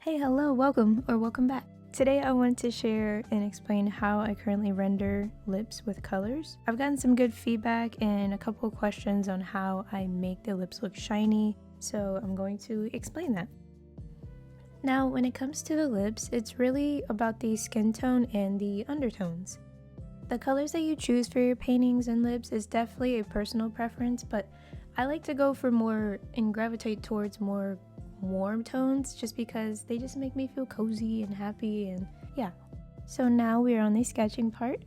Hey, hello, welcome back. Today I want to share and explain how I currently render lips with colors. I've gotten some good feedback and a couple of questions on how I make the lips look shiny, so I'm going to explain that. Now, when it comes to the lips, it's really about the skin tone and the undertones. The colors that you choose for your paintings and lips is definitely a personal preference, but I like to go for more and gravitate towards more warm tones just because they just make me feel cozy and happy, and yeah. So now we're on the sketching part.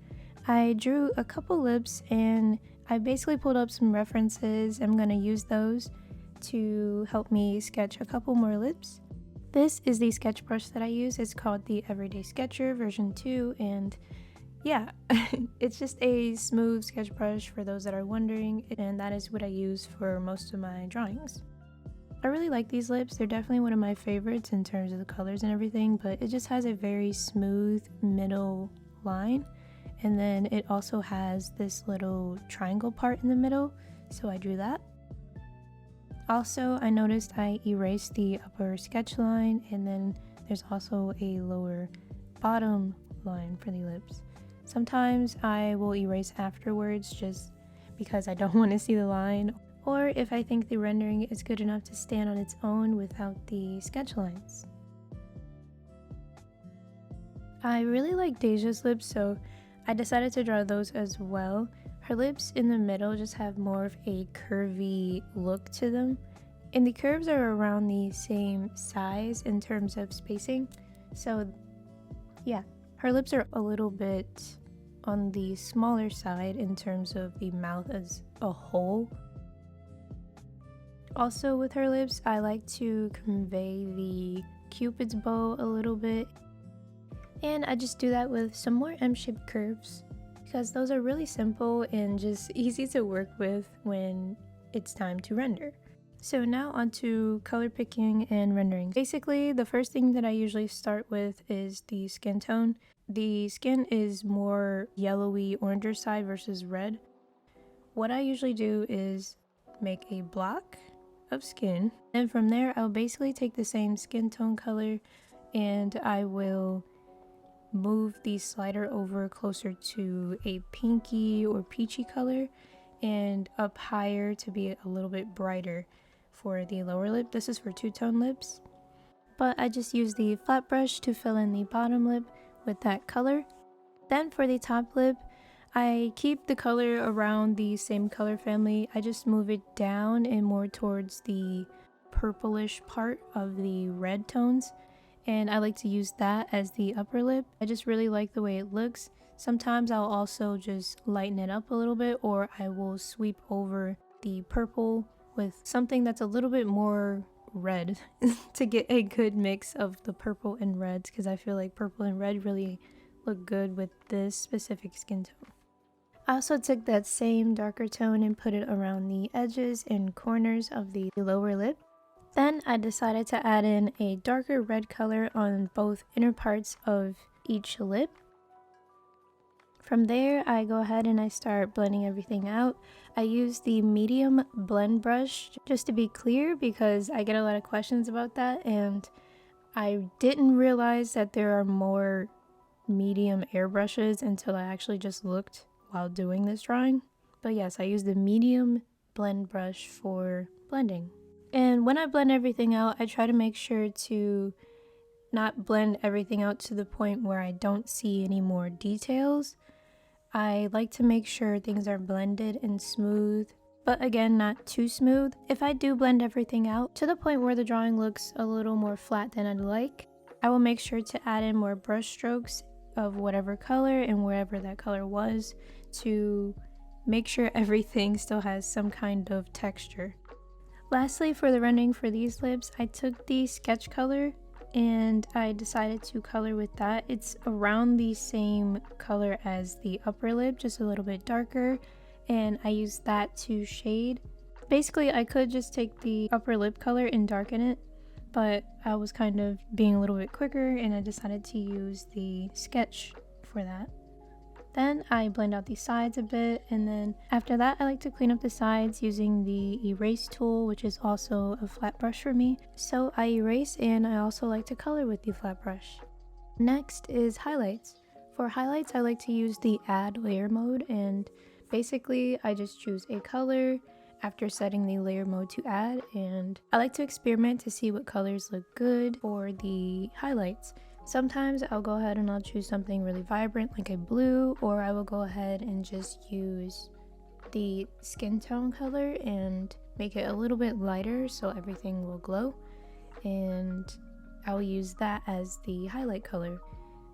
I drew a couple lips and I basically pulled up some references. I'm going to use those to help me sketch a couple more lips. This is the sketch brush that I use. It's called the Everyday Sketcher version 2, and yeah, it's just a smooth sketch brush for those that are wondering, and that is what I use for most of my drawings. I really like these lips. They're definitely one of my favorites in terms of the colors and everything, but it just has a very smooth middle line, and then it also has this little triangle part in the middle, so I drew that. Also, I noticed I erased the upper sketch line, and then there's also a lower bottom line for the lips. Sometimes I will erase afterwards just because I don't want to see the line, or if I think the rendering is good enough to stand on its own without the sketch lines. I really like Deja's lips, so I decided to draw those as well. Her lips in the middle just have more of a curvy look to them, and the curves are around the same size in terms of spacing, so yeah. Her lips are a little bit on the smaller side in terms of the mouth as a whole. Also with her lips, I like to convey the Cupid's bow a little bit, and I just do that with some more M-shaped curves because those are really simple and just easy to work with when it's time to render. So now onto color picking and rendering. Basically, the first thing that I usually start with is the skin tone. The skin is more yellowy, oranger side versus red. What I usually do is make a block of skin, and from there I'll basically take the same skin tone color and I will move the slider over closer to a pinky or peachy color and up higher to be a little bit brighter for the lower lip. This is for two-tone lips, but I just use the flat brush to fill in the bottom lip with that color. Then for the top lip, I keep the color around the same color family. I just move it down and more towards the purplish part of the red tones, and I like to use that as the upper lip. I just really like the way it looks. Sometimes I'll also just lighten it up a little bit, or I will sweep over the purple with something that's a little bit more red to get a good mix of the purple and reds, because I feel like purple and red really look good with this specific skin tone. I also took that same darker tone and put it around the edges and corners of the lower lip. Then I decided to add in a darker red color on both inner parts of each lip. From there, I go ahead and I start blending everything out. I use the medium blend brush just to be clear because I get a lot of questions about that, and I didn't realize that there are more medium airbrushes until I actually just looked while doing this drawing. But yes, I use the medium blend brush for blending. And when I blend everything out, I try to make sure to not blend everything out to the point where I don't see any more details. I like to make sure things are blended and smooth, but again, not too smooth. If I do blend everything out to the point where the drawing looks a little more flat than I'd like, I will make sure to add in more brush strokes of whatever color and wherever that color was to make sure everything still has some kind of texture. Lastly, for the rendering for these lips, I took the sketch color and I decided to color with that. It's around the same color as the upper lip, just a little bit darker, and I used that to shade. Basically, I could just take the upper lip color and darken it, but I was kind of being a little bit quicker and I decided to use the sketch for that. Then I blend out the sides a bit, and then after that I like to clean up the sides using the erase tool, which is also a flat brush for me. So I erase, and I also like to color with the flat brush. Next is highlights. For highlights I like to use the add layer mode, and basically I just choose a color after setting the layer mode to add, and I like to experiment to see what colors look good for the highlights. Sometimes I'll go ahead and I'll choose something really vibrant like a blue, or I will go ahead and just use the skin tone color and make it a little bit lighter so everything will glow, and I'll use that as the highlight color.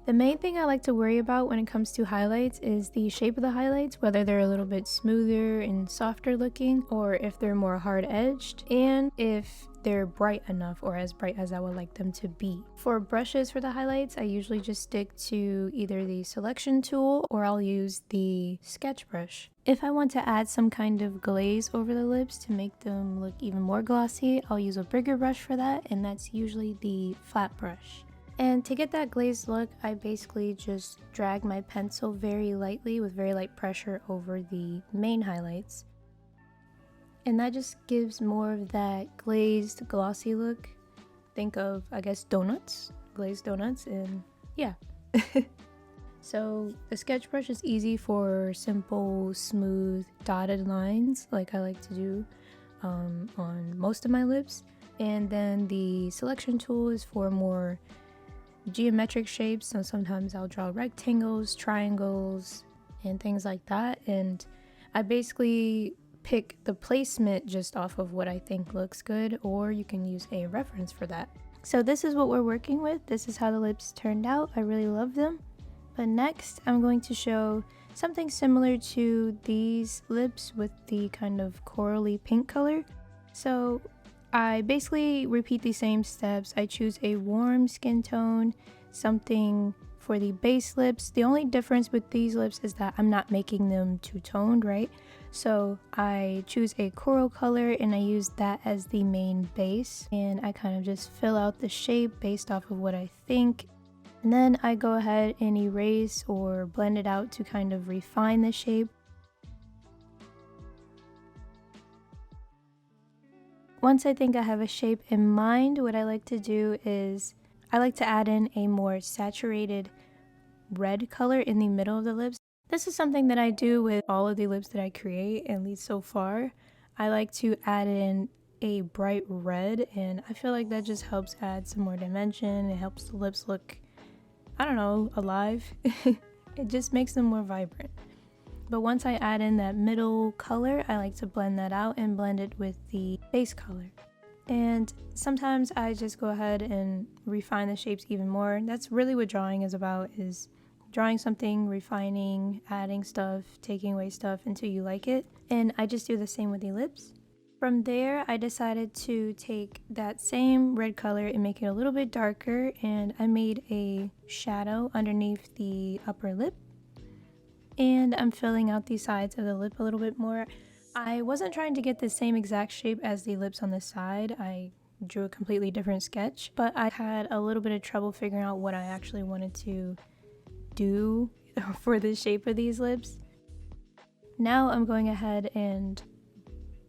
The main thing I like to worry about when it comes to highlights is the shape of the highlights, whether they're a little bit smoother and softer looking, or if they're more hard edged, and if they're bright enough or as bright as I would like them to be. For brushes for the highlights, I usually just stick to either the selection tool or I'll use the sketch brush. If I want to add some kind of glaze over the lips to make them look even more glossy, I'll use a bigger brush for that, and that's usually the flat brush. And to get that glazed look, I basically just drag my pencil very lightly with very light pressure over the main highlights. And that just gives more of that glazed, glossy look. Think of, I guess, donuts, glazed donuts, and yeah. So the sketch brush is easy for simple, smooth, dotted lines like I like to do on most of my lips. And then the selection tool is for more geometric shapes, so sometimes I'll draw rectangles, triangles, and things like that, and I basically pick the placement just off of what I think looks good, or you can use a reference for that. So this is what we're working with. This is how the lips turned out. I really love them. But next I'm going to show something similar to these lips with the kind of corally pink color. So I basically repeat the same steps. I choose a warm skin tone, something for the base lips. The only difference with these lips is that I'm not making them two-toned, right? So I choose a coral color and I use that as the main base, and I kind of just fill out the shape based off of what I think. And then I go ahead and erase or blend it out to kind of refine the shape. Once I think I have a shape in mind, what I like to do is I like to add in a more saturated red color in the middle of the lips. This is something that I do with all of the lips that I create, at least so far. I like to add in a bright red, and I feel like that just helps add some more dimension. It helps the lips look, I don't know, alive. It just makes them more vibrant. But once I add in that middle color, I like to blend that out and blend it with the base color. And sometimes I just go ahead and refine the shapes even more. That's really what drawing is about, is drawing something, refining, adding stuff, taking away stuff until you like it. And I just do the same with the lips. From there, I decided to take that same red color and make it a little bit darker, and I made a shadow underneath the upper lip. And I'm filling out the sides of the lip a little bit more. I wasn't trying to get the same exact shape as the lips on the side. I drew a completely different sketch, but I had a little bit of trouble figuring out what I actually wanted to do for the shape of these lips. Now I'm going ahead and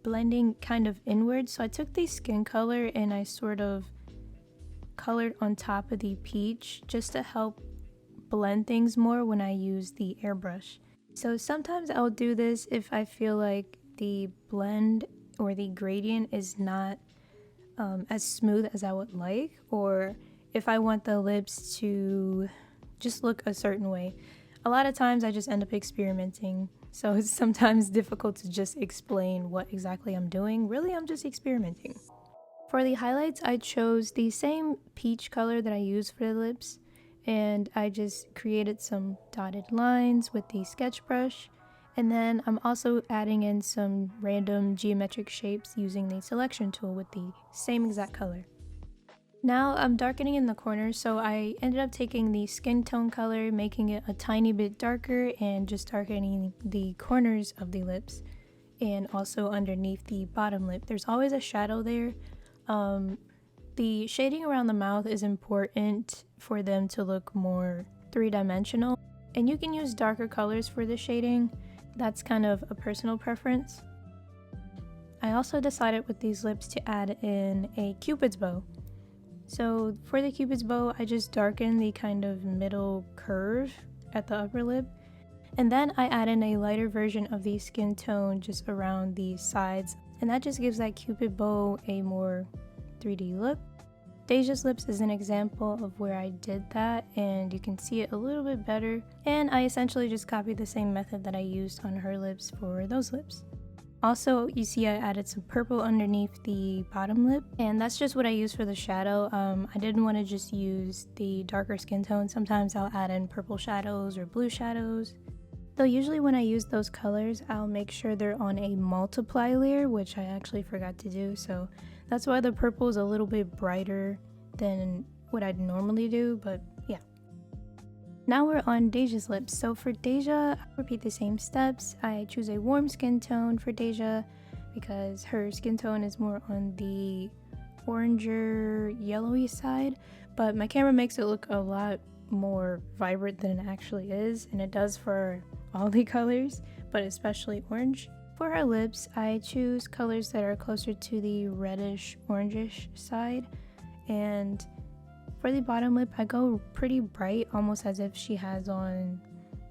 blending kind of inwards. So I took the skin color and I sort of colored on top of the peach just to help blend things more when I use the airbrush. So sometimes I'll do this if I feel like the blend or the gradient is not as smooth as I would like, or if I want the lips to just look a certain way. A lot of times I just end up experimenting, so it's sometimes difficult to just explain what exactly I'm doing. Really, I'm just experimenting. For the highlights, I chose the same peach color that I used for the lips, and I just created some dotted lines with the sketch brush, and then I'm also adding in some random geometric shapes using the selection tool with the same exact color. Now I'm darkening in the corners, so I ended up taking the skin tone color, making it a tiny bit darker, and just darkening the corners of the lips and also underneath the bottom lip. There's always a shadow there. The shading around the mouth is important for them to look more three-dimensional. And you can use darker colors for the shading. That's kind of a personal preference. I also decided with these lips to add in a cupid's bow. So for the cupid's bow, I just darken the kind of middle curve at the upper lip. And then I add in a lighter version of the skin tone just around the sides. And that just gives that cupid bow a more 3D look. Deja's lips is an example of where I did that, and you can see it a little bit better. And I essentially just copied the same method that I used on her lips for those lips. Also, you see I added some purple underneath the bottom lip, and that's just what I use for the shadow. I didn't want to just use the darker skin tone. Sometimes I'll add in purple shadows or blue shadows. Though usually when I use those colors, I'll make sure they're on a multiply layer, which I actually forgot to do, so that's why the purple is a little bit brighter than what I'd normally do, but yeah. Now we're on Deja's lips. So for Deja, I repeat the same steps. I choose a warm skin tone for Deja because her skin tone is more on the oranger yellowy side, but my camera makes it look a lot more vibrant than it actually is, and it does for all the colors, but especially orange. For her lips, I choose colors that are closer to the reddish orangish side, and for the bottom lip I go pretty bright, almost as if she has on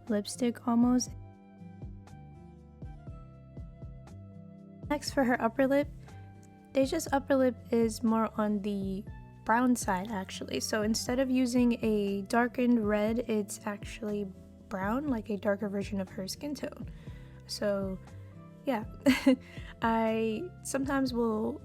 lipstick almost. Next, for her upper lip, Deja's upper lip is more on the brown side actually, so instead of using a darkened red, it's actually brown, like a darker version of her skin tone. So yeah, I sometimes will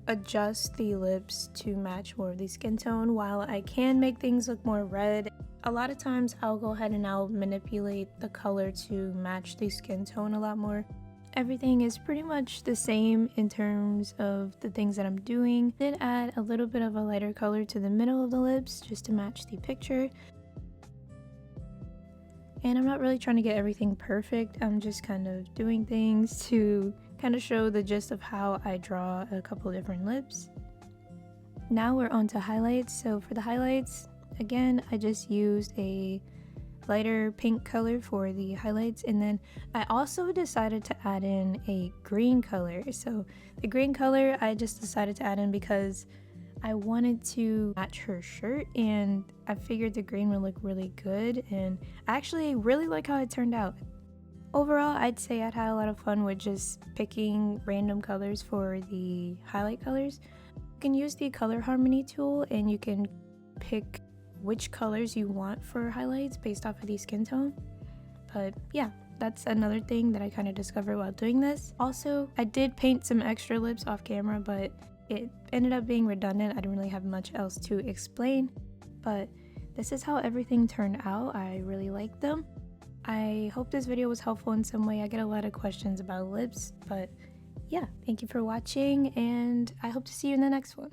adjust the lips to match more of the skin tone. While I can make things look more red, a lot of times I'll go ahead and I'll manipulate the color to match the skin tone a lot more. Everything is pretty much the same in terms of the things that I'm doing. Did add a little bit of a lighter color to the middle of the lips just to match the picture. And I'm not really trying to get everything perfect. I'm just kind of doing things to kind of show the gist of how I draw a couple different lips. Now we're on to highlights. So for the highlights, again, I just used a lighter pink color for the highlights, and then I also decided to add in a green color. So the green color I just decided to add in because I wanted to match her shirt, and I figured the green would look really good, and I actually really like how it turned out. Overall, I'd say I'd had a lot of fun with just picking random colors for the highlight colors. You can use the color harmony tool and you can pick which colors you want for highlights based off of the skin tone. But yeah, that's another thing that I kind of discovered while doing this. Also, I did paint some extra lips off camera, but it ended up being redundant. I didn't really have much else to explain, but this is how everything turned out. I really like them. I hope this video was helpful in some way. I get a lot of questions about lips, but yeah, thank you for watching, and I hope to see you in the next one.